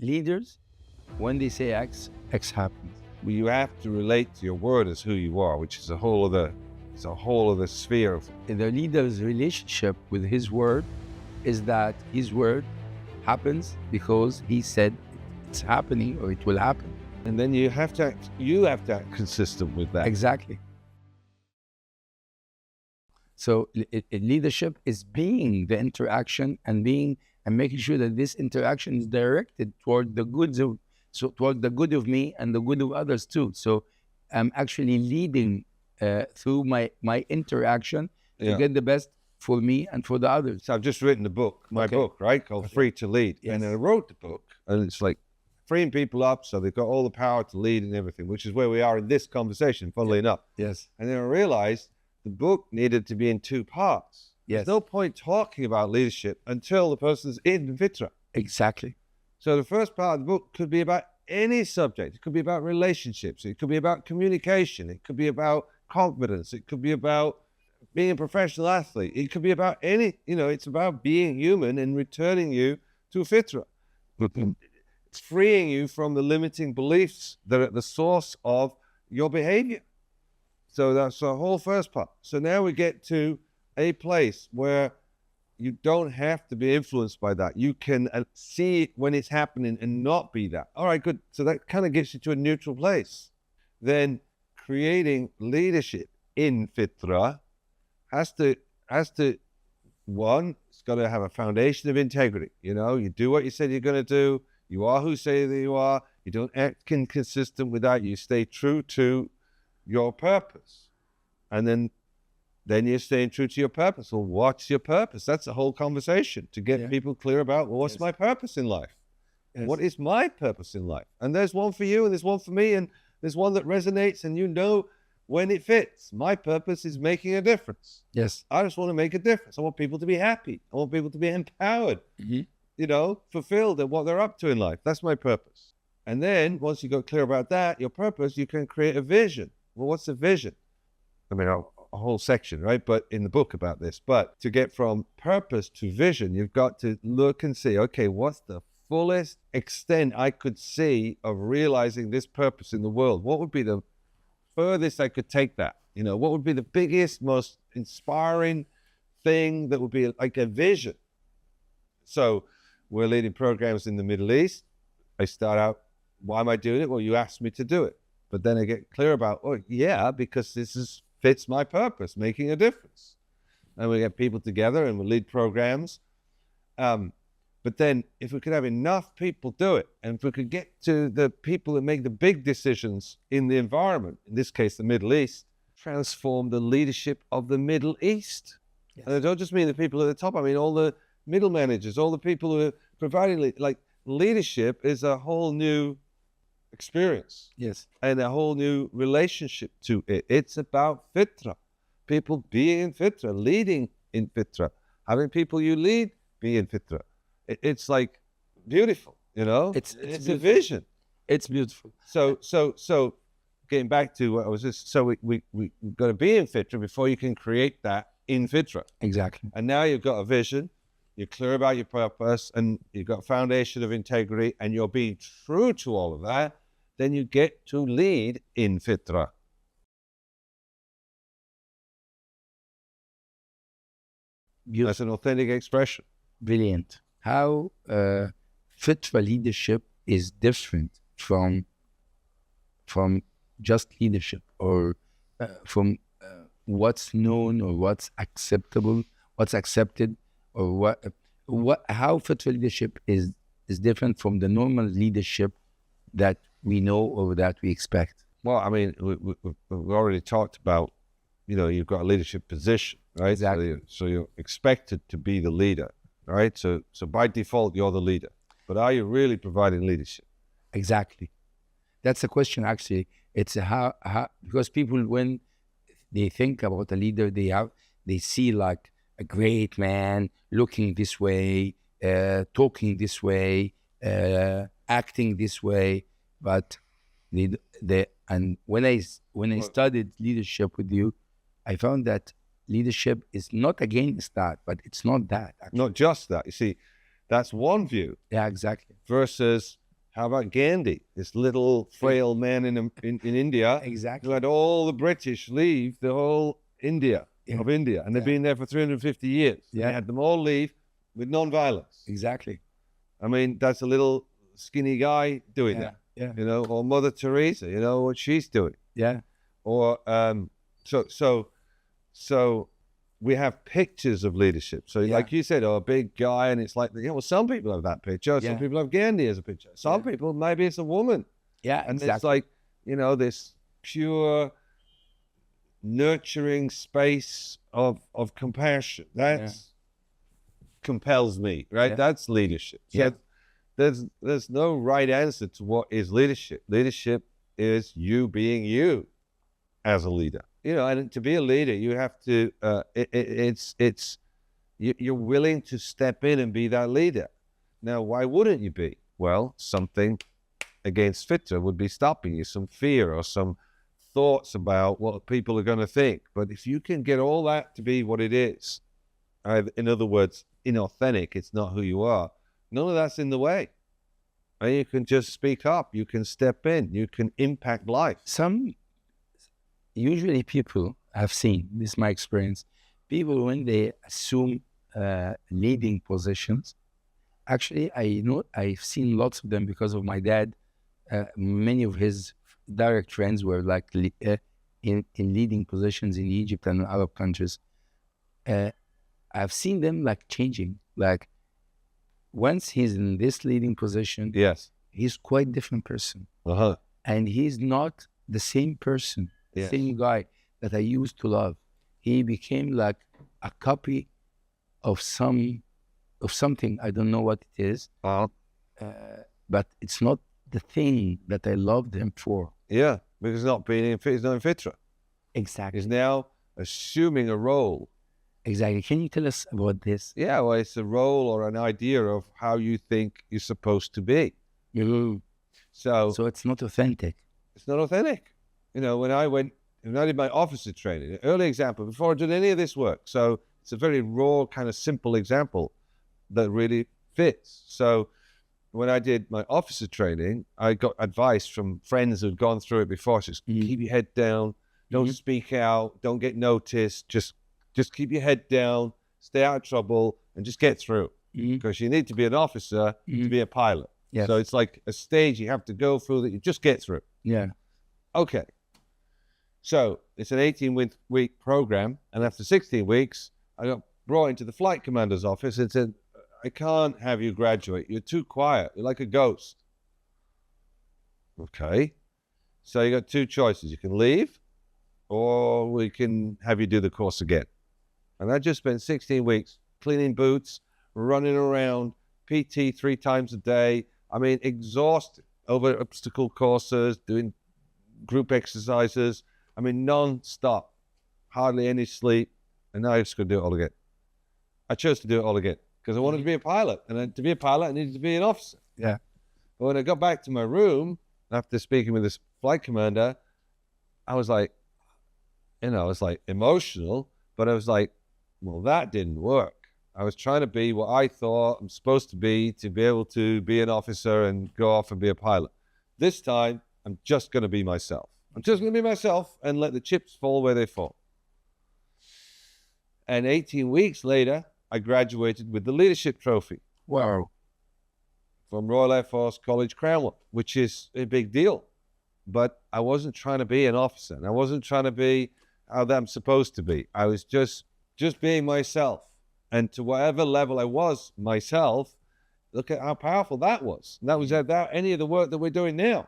leaders, when they say X, X happens. Well, you have to relate to your word as who you are, which is a whole other sphere of The leader's relationship with his word is that his word happens because he said it's happening or it will happen. and then you have to act consistent with that. Exactly. So leadership is being the interaction and making sure that this interaction is directed toward the toward the good of me and the good of others too. So I'm actually leading through my interaction to get the best for me and for the others. So I've just written a book, my book, right, called Free to Lead. Yes. And I wrote the book, and it's like freeing people up so they've got all the power to lead and everything, which is where we are in this conversation, funnily enough. Yes. And then I realized the book needed to be in two parts. Yes. There's no point talking about leadership until the person's in Vitra. Exactly. So the first part of the book could be about any subject. It could be about relationships. It could be about communication. It could be about confidence. It could be about being a professional athlete. It could be about it's about being human and returning you to Fitra. It's freeing you from the limiting beliefs that are at the source of your behavior. So that's the whole first part. So now we get to a place where you don't have to be influenced by that. You can see it when it's happening and not be that. All right, good. So that kind of gets you to a neutral place. Then creating leadership in Fitra has to one, it's got to have a foundation of integrity. You do what you said you're going to do. You are who you say that you are. You don't act inconsistent with that. You stay true to your purpose. And then you're staying true to your purpose. Well, what's your purpose? That's the whole conversation, to get people clear about, well, what's my purpose in life? Yes. What is my purpose in life? And there's one for you and there's one for me, and there's one that resonates, and when it fits. My purpose is making a difference. Yes. I just want to make a difference. I want people to be happy. I want people to be empowered, fulfilled at what they're up to in life. That's my purpose. And then once you got clear about that, your purpose, you can create a vision. Well, what's a vision? I mean, a whole section, right? But in the book about this. But to get from purpose to vision, you've got to look and see, okay, what's the fullest extent I could see of realizing this purpose in the world? What would be the furthest I could take that? What would be the biggest, most inspiring thing that would be like a vision? So we're leading programs in the Middle East. I start out, why am I doing it? Well, you asked me to do it. But then I get clear about, because this fits my purpose, making a difference. And we get people together and we lead programs. But then if we could have enough people do it, and if we could get to the people that make the big decisions in the environment, in this case, the Middle East, transform the leadership of the Middle East. Yes. And I don't just mean the people at the top, I mean all the middle managers, all the people who are providing, leadership is a whole new experience. Yes. And a whole new relationship to it. It's about Fitra. People being in Fitra, leading in Fitra, having people you lead be in Fitra. It's like beautiful, It's a vision. It's beautiful. So getting back to what I was just, so we got to be in Fitra before you can create that in Fitra. Exactly. And now you've got a vision, you're clear about your purpose, and you've got a foundation of integrity, and you're being true to all of that, then you get to lead in Fitra. That's an authentic expression. Brilliant. How Fitra leadership is different from just leadership, or from what's known or what's acceptable, what's accepted, or how Fitra leadership is different from the normal leadership that we know or that we expect. Well, I mean, we've already talked about, you've got a leadership position, right? Exactly. So you're expected to be the leader, right? So by default, you're the leader. But are you really providing leadership? Exactly. That's the question, actually. It's how because people, when they think about a leader, they see like a great man looking this way, talking this way, acting this way. But and when I studied leadership with you, I found that leadership is not against that, but it's not that. Actually. Not just that. You see, that's one view. Yeah, exactly. Versus How about Gandhi, this little frail man in India, Exactly. who had all the British leave the whole India of India, and they've been there for 350 years. Yeah. They had them all leave with non-violence. Exactly. I mean, that's a little skinny guy doing that. Yeah. You know, or Mother Teresa, you know what she's doing. Yeah. Or so we have pictures of leadership. So like you said, a big guy, and it's like, well, some people have that picture. Some people have Gandhi as a picture. Some people, maybe it's a woman. Yeah, and exactly. it's like, you know, this pure nurturing space of compassion. That's compels me, right? That's leadership. So there's no right answer to what is leadership. Leadership is you being you as a leader. You know, and to be a leader, you have to. You're willing to step in and be that leader. Now, why wouldn't you be? Well, something against fitra would be stopping you, some fear or some thoughts about what people are going to think. But if you can get all that to be what it is, in other words, inauthentic, it's not who you are. None of that's in the way. And you can just speak up. You can step in. You can impact life. Usually people, I've seen, this is my experience, people when they assume leading positions, actually I've seen lots of them because of my dad. Many of his direct friends were like in leading positions in Egypt and Arab countries. I've seen them like changing. Like once he's in this leading position, he's quite different person. And he's not the same person. The same guy that I used to love. He became like a copy of something. I don't know what it is, but it's not the thing that I loved him for. Yeah, because he's not in fitra. Exactly. He's now assuming a role. Exactly. Can you tell us about this? Yeah, well, it's a role or an idea of how you think you're supposed to be. So it's not authentic. It's not authentic. You know, when I did my officer training, an early example, before I did any of this work. So it's a very raw, kind of simple example that really fits. So when I did my officer training, I got advice from friends who'd gone through it before. Just keep your head down, don't speak out, don't get noticed, just keep your head down, stay out of trouble, and just get through. Because you need to be an officer to be a pilot. Yes. So it's like a stage you have to go through that you just get through. Yeah. Okay. So it's an 18-week program, and after 16 weeks, I got brought into the flight commander's office and said, I can't have you graduate. You're too quiet. You're like a ghost. Okay. So you got two choices. You can leave, or we can have you do the course again. And I just spent 16 weeks cleaning boots, running around, PT 3 times a day. I mean, exhausted over obstacle courses, doing group exercises. I mean, non-stop, hardly any sleep, and now I just got to do it all again. I chose to do it all again because I wanted to be a pilot, and to be a pilot, I needed to be an officer. Yeah. But when I got back to my room after speaking with this flight commander, I was like, I was like emotional, but I was like, well, that didn't work. I was trying to be what I thought I'm supposed to be able to be an officer and go off and be a pilot. This time, I'm just going to be myself. I'm just going to be myself and let the chips fall where they fall. And 18 weeks later, I graduated with the leadership trophy. Wow. From Royal Air Force College Cranwell, which is a big deal. But I wasn't trying to be an officer, and I wasn't trying to be how I'm supposed to be. I was just being myself. And to whatever level I was myself, look at how powerful that was. And that was without any of the work that we're doing now.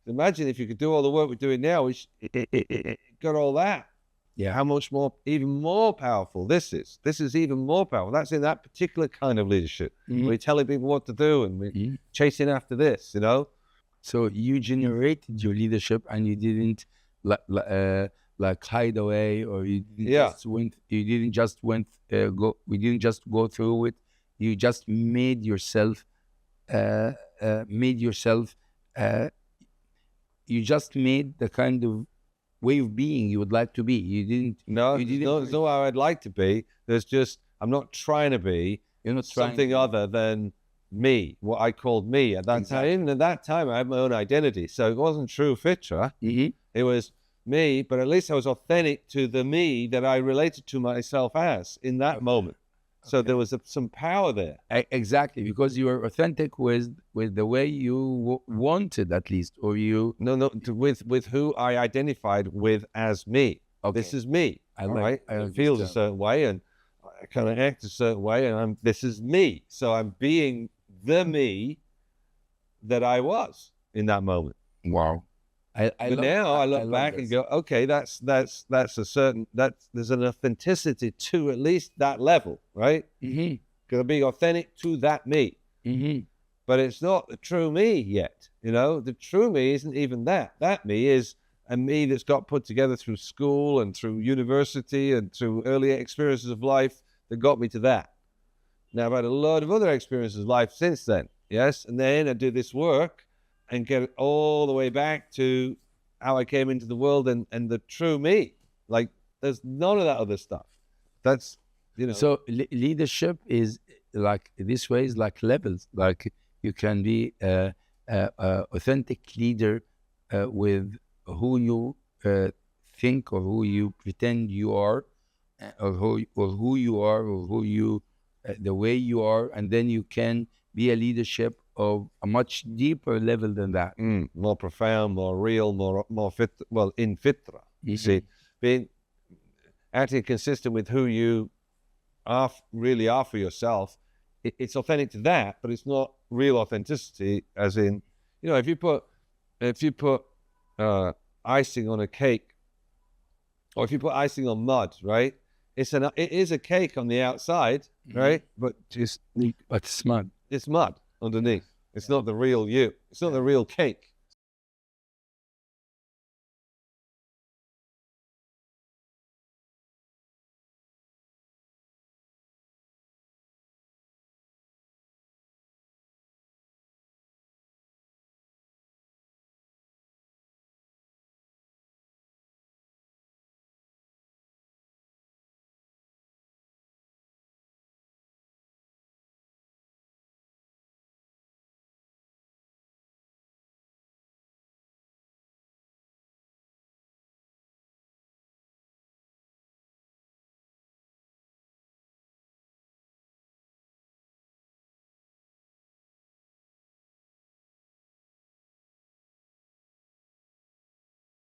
Imagine if you could do all the work we're doing now, it got all that. Yeah. How much more, even more powerful this is. This is even more powerful. That's in that particular kind of leadership. We're telling people what to do and we're chasing after this, you know? So you generated your leadership and you didn't like hide away, or you didn't just go through it. You just made yourself you just made the kind of way of being you would like to be. There's no how I'd like to be. There's just, I'm not trying to be You're not something other than me, what I called me at that Exactly. time. Even at that time, I had my own identity. So it wasn't true fitra. Mhm. It was me, but at least I was authentic to the me that I related to myself as in that moment. So there was some power there. Exactly, because you were authentic with the way you wanted, at least, or you. With who I identified with as me. Okay. This is me. I all like- right. I And it feels a understand. certain way, and I kind of act a certain way, and this is me. So I'm being the me that I was in that moment. Wow. I But love- now I look love back this. and go, okay, that's a certain there's an authenticity to at least that level, right? Mhm. Gonna be authentic to that me. Mhm. But it's not the true me yet. You know, the true me isn't even that. That me is a me that's got put together through school and through university and through earlier experiences of life that got me to that. Now I've had a lot of other experiences of life since then. Yes. And then I do this work and get it all the way back to how I came into the world and the true me. Like there's none of that other stuff. That's, you know. So leadership is like this way is like levels. Like you can be a authentic leader with who you think or who you pretend you are, or who you are, or who you the way you are, and then you can be a leadership of a much deeper level than that. More profound, more real, more fit. Well, in fitra, you see, being acting consistent with who you really are for yourself. It's authentic to that, but it's not real authenticity. As in, you know, if you put icing on a cake, or if you put icing on mud, right? It is a cake on the outside, right? But But it's mud. it's mud underneath. It's not the real you. It's not the real cake.